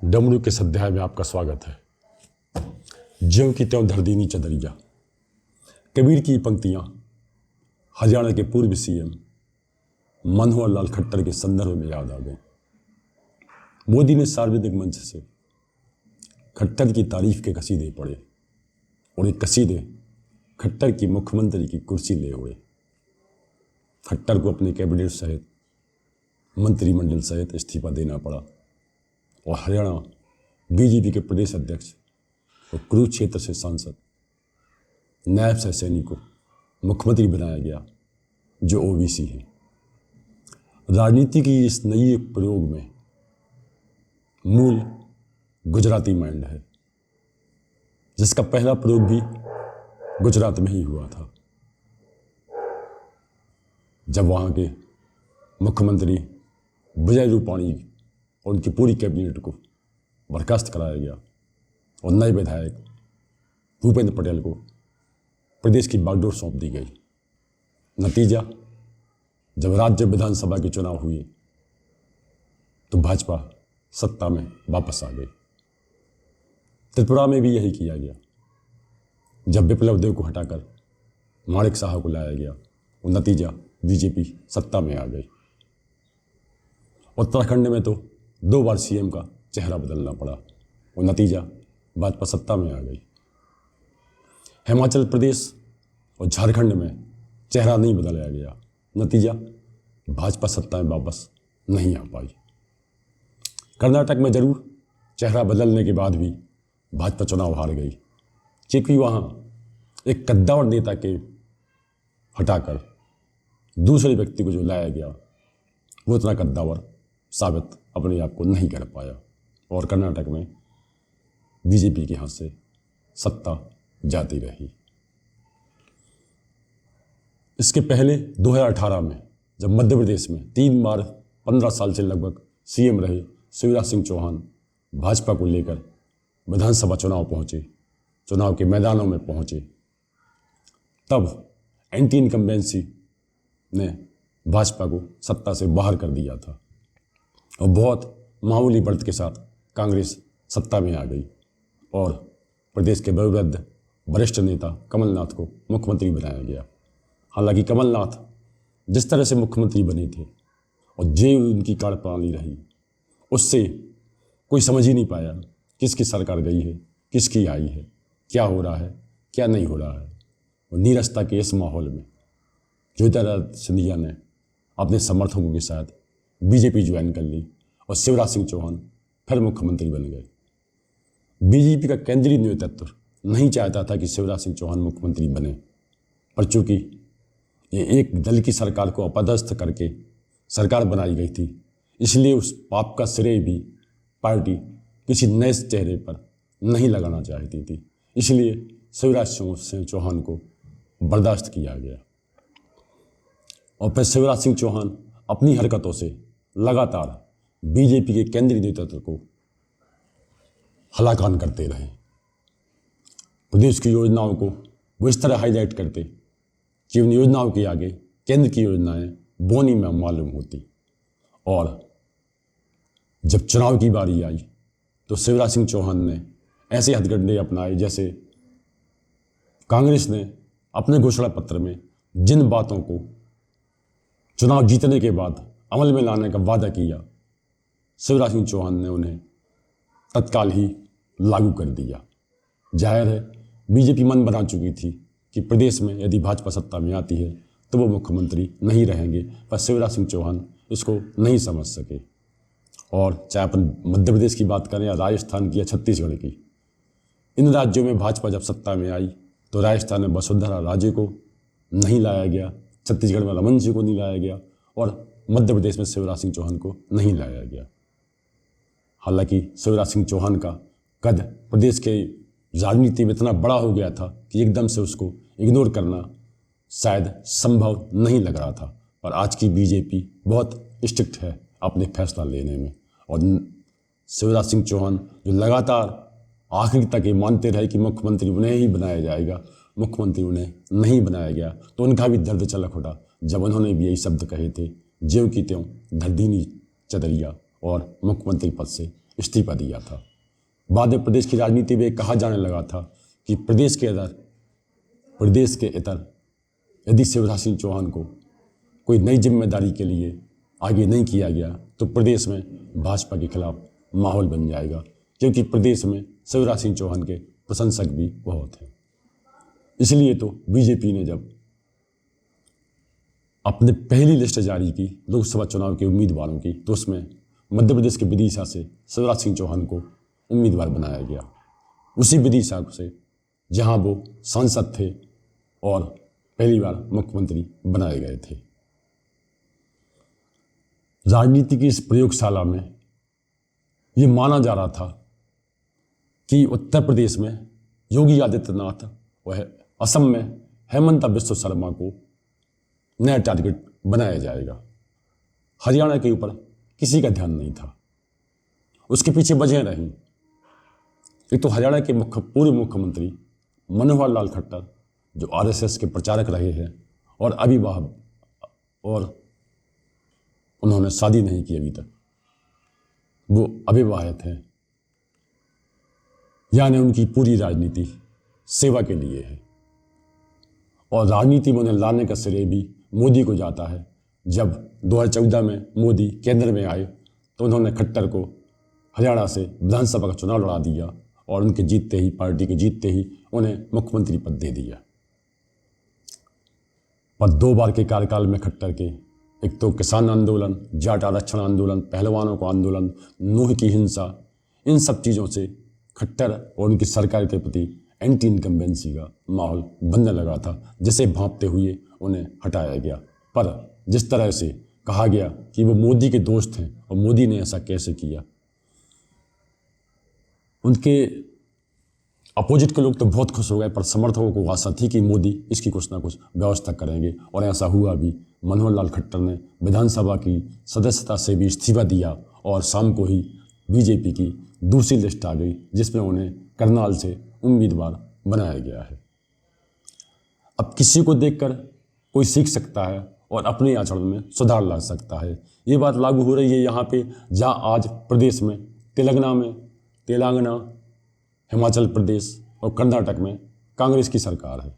डमरू के अध्याय में आपका स्वागत है। ज्यों की त्यों धर दीनी चदरिया। कबीर की पंक्तियां हरियाणा के पूर्व सीएम मनोहर लाल खट्टर के संदर्भ में याद आ गई। मोदी ने सार्वजनिक मंच से खट्टर की तारीफ के कसीदे पढ़े और ये कसीदे खट्टर की मुख्यमंत्री की कुर्सी ले उड़े। खट्टर को अपने कैबिनेट सहित मंत्रिमंडल सहित इस्तीफा देना पड़ा और हरियाणा बीजेपी के प्रदेश अध्यक्ष और कुरुक्षेत्र से सांसद नायब सैनी को मुख्यमंत्री बनाया गया, जो ओबीसी है। राजनीति की इस नई प्रयोग में मूल गुजराती माइंड है, जिसका पहला प्रयोग भी गुजरात में ही हुआ था, जब वहाँ के मुख्यमंत्री विजय रूपाणी और उनकी पूरी कैबिनेट को बर्खास्त कराया गया और नए विधायक भूपेंद्र पटेल को प्रदेश की बागडोर सौंप दी गई। नतीजा, जब राज्य विधानसभा के चुनाव हुए तो भाजपा सत्ता में वापस आ गई। त्रिपुरा में भी यही किया गया। जब विप्लव देव को हटाकर माणिक साहा को लाया गया और नतीजा बीजेपी सत्ता में आ गई। उत्तराखंड में तो 2 बार सीएम का चेहरा बदलना पड़ा और नतीजा भाजपा सत्ता में आ गई। हिमाचल प्रदेश और झारखंड में चेहरा नहीं बदलाया गया, नतीजा भाजपा सत्ता में वापस नहीं आ पाई। कर्नाटक में जरूर चेहरा बदलने के बाद भी भाजपा चुनाव हार गई, क्योंकि वहाँ एक कद्दावर नेता के हटाकर दूसरे व्यक्ति को जो लाया गया वो इतना कद्दावर साबित अपने आप को नहीं कर पाया और कर्नाटक में बीजेपी के हाथ से सत्ता जाती रही। इसके पहले 2018 में जब मध्य प्रदेश में 3 बार 15 साल से लगभग सीएम रहे शिवराज सिंह चौहान भाजपा को लेकर विधानसभा चुनाव के मैदानों में पहुंचे, तब एंटी इनकम्बेंसी ने भाजपा को सत्ता से बाहर कर दिया था और बहुत मामूली बढ़त के साथ कांग्रेस सत्ता में आ गई और प्रदेश के वयोवृद्ध वरिष्ठ नेता कमलनाथ को मुख्यमंत्री बनाया गया। हालांकि कमलनाथ जिस तरह से मुख्यमंत्री बने थे और जो उनकी कार्यप्रणाली रही, उससे कोई समझ ही नहीं पाया किसकी सरकार गई है, किसकी आई है, क्या हो रहा है, क्या नहीं हो रहा है। और नीरसता के इस माहौल में ज्योतिरादित्य सिंधिया ने अपने समर्थकों के साथ बीजेपी ज्वाइन कर ली और शिवराज सिंह चौहान फिर मुख्यमंत्री बन गए। बीजेपी का केंद्रीय नेतृत्व नहीं चाहता था कि शिवराज सिंह चौहान मुख्यमंत्री बने, पर चूंकि ये एक दल की सरकार को अपदस्थ करके सरकार बनाई गई थी, इसलिए उस पाप का श्रेय भी पार्टी किसी नए चेहरे पर नहीं लगाना चाहती थी। इसलिए शिवराज सिंह चौहान को बर्दाश्त किया गया और फिर शिवराज सिंह चौहान अपनी हरकतों से लगातार बीजेपी के केंद्रीय नेतृत्व को हलाकान करते रहे। प्रदेश की योजनाओं को वो इस तरह हाईलाइट करते कि उन योजनाओं के आगे केंद्र की योजनाएं बोनी में मालूम होती। और जब चुनाव की बारी आई तो शिवराज सिंह चौहान ने ऐसे हथकंडे अपनाए, जैसे कांग्रेस ने अपने घोषणा पत्र में जिन बातों को चुनाव जीतने के बाद अमल में लाने का वादा किया, शिवराज सिंह चौहान ने उन्हें तत्काल ही लागू कर दिया। जाहिर है बीजेपी मन बना चुकी थी कि प्रदेश में यदि भाजपा सत्ता में आती है तो वो मुख्यमंत्री नहीं रहेंगे, पर शिवराज सिंह चौहान इसको नहीं समझ सके। और चाहे अपन मध्य प्रदेश की बात करें या राजस्थान की या छत्तीसगढ़ की, इन राज्यों में भाजपा जब सत्ता में आई तो राजस्थान में वसुंधरा राजे को नहीं लाया गया, छत्तीसगढ़ में रमन सिंह को नहीं लाया गया और मध्य प्रदेश में शिवराज सिंह चौहान को नहीं लाया गया। हालांकि शिवराज सिंह चौहान का कद प्रदेश के राजनीति में इतना बड़ा हो गया था कि एकदम से उसको इग्नोर करना शायद संभव नहीं लग रहा था, पर आज की बीजेपी बहुत स्ट्रिक्ट है अपने फैसला लेने में। और शिवराज सिंह चौहान जो लगातार आखिर तक ये मानते रहे कि मुख्यमंत्री उन्हें ही बनाया जाएगा, मुख्यमंत्री उन्हें नहीं बनाया गया, तो उनका भी दर्द चलक उठा जब उन्होंने भी यही शब्द कहे थे, ज्यों की त्यों धर दीनी चदरिया, और मुख्यमंत्री पद से इस्तीफा दिया था। बाद में प्रदेश की राजनीति में कहा जाने लगा था कि प्रदेश के इतर यदि शिवराज सिंह चौहान को कोई नई जिम्मेदारी के लिए आगे नहीं किया गया तो प्रदेश में भाजपा के खिलाफ माहौल बन जाएगा, क्योंकि प्रदेश में शिवराज सिंह चौहान के प्रशंसक भी बहुत हैं। इसलिए तो बीजेपी ने जब अपने पहली लिस्ट जारी की लोकसभा चुनाव के उम्मीदवारों की, तो उसमें मध्य प्रदेश के विदिशा से शिवराज सिंह चौहान को उम्मीदवार बनाया गया। उसी विदिशा से जहां वो सांसद थे और पहली बार मुख्यमंत्री बनाए गए थे। राजनीति की इस प्रयोगशाला में ये माना जा रहा था कि उत्तर प्रदेश में योगी आदित्यनाथ और असम में हेमंत बिश्व शर्मा को नया टारगेट बनाया जाएगा। हरियाणा के ऊपर किसी का ध्यान नहीं था। उसके पीछे वजह रही, एक तो हरियाणा के पूर्व मुख्यमंत्री मनोहर लाल खट्टर जो आरएसएस के प्रचारक रहे हैं और उन्होंने शादी नहीं की अभी तक, वो अविवाहित हैं, यानी उनकी पूरी राजनीति सेवा के लिए है। और राजनीति में उन्हें लाने का श्रेय भी मोदी को जाता है। जब 2014 में मोदी केंद्र में आए तो उन्होंने खट्टर को हरियाणा से विधानसभा का चुनाव लड़ा दिया और उनके जीतते ही, पार्टी के जीतते ही उन्हें मुख्यमंत्री पद दे दिया। पर 2 बार के कार्यकाल में खट्टर के एक तो किसान आंदोलन, जाट आरक्षण आंदोलन, पहलवानों को आंदोलन, नूह की हिंसा, इन सब चीज़ों से खट्टर और उनकी सरकार के प्रति एंटी इनकम्बेंसी का माहौल बनने लगा था, जिसे भांपते हुए उन्हें हटाया गया। पर जिस तरह से कहा गया कि वो मोदी के दोस्त हैं और मोदी ने ऐसा कैसे किया, उनके अपोजिट के लोग तो बहुत खुश हो गए, पर समर्थकों को आशा थी कि मोदी इसकी कुछ ना कुछ व्यवस्था करेंगे, और ऐसा हुआ भी। मनोहर लाल खट्टर ने विधानसभा की सदस्यता से भी इस्तीफा दिया और शाम को ही बीजेपी की दूसरी लिस्ट आ गई, जिसमें उन्हें करनाल से उम्मीदवार बनाया गया है। अब किसी को देखकर कोई सीख सकता है और अपने आचरण में सुधार ला सकता है। ये बात लागू हो रही है यहाँ पे, जहाँ आज प्रदेश में तेलंगाना, हिमाचल प्रदेश और कर्नाटक में कांग्रेस की सरकार है।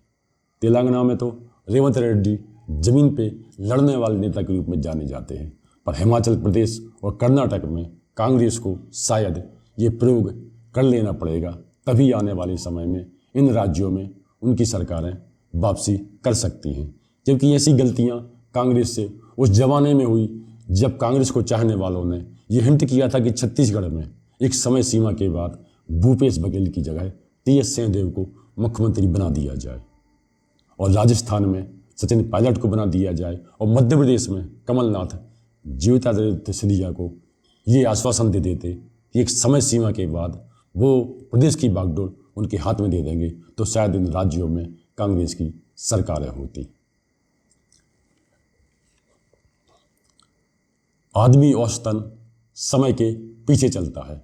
तेलंगाना में तो रेवंत रेड्डी जमीन पे लड़ने वाले नेता के रूप में जाने जाते हैं, पर हिमाचल प्रदेश और कर्नाटक में कांग्रेस को शायद ये प्रयोग कर लेना पड़ेगा, तभी आने वाले समय में इन राज्यों में उनकी सरकारें वापसी कर सकती हैं। क्योंकि ऐसी गलतियां कांग्रेस से उस जमाने में हुई जब कांग्रेस को चाहने वालों ने ये हिंट किया था कि छत्तीसगढ़ में एक समय सीमा के बाद भूपेश बघेल की जगह टीएस सिंहदेव को मुख्यमंत्री बना दिया जाए, और राजस्थान में सचिन पायलट को बना दिया जाए, और मध्य प्रदेश में कमलनाथ ज्योतिरादित्य सिंधिया को ये आश्वासन दे देते कि एक समय सीमा के बाद वो प्रदेश की बागडोर उनके हाथ में दे देंगे, तो शायद इन राज्यों में कांग्रेस की सरकारें होती। आदमी औसतन समय के पीछे चलता है,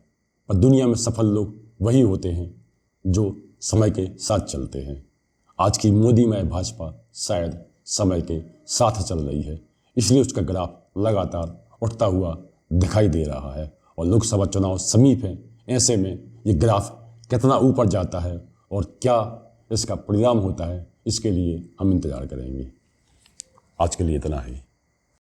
पर दुनिया में सफल लोग वही होते हैं जो समय के साथ चलते हैं। आज की मोदीमय भाजपा शायद समय के साथ चल रही है, इसलिए उसका ग्राफ लगातार उठता हुआ दिखाई दे रहा है। और लोकसभा चुनाव समीप है, ऐसे में ये ग्राफ कितना ऊपर जाता है और क्या इसका परिणाम होता है, इसके लिए हम इंतज़ार करेंगे। आज के लिए इतना ही।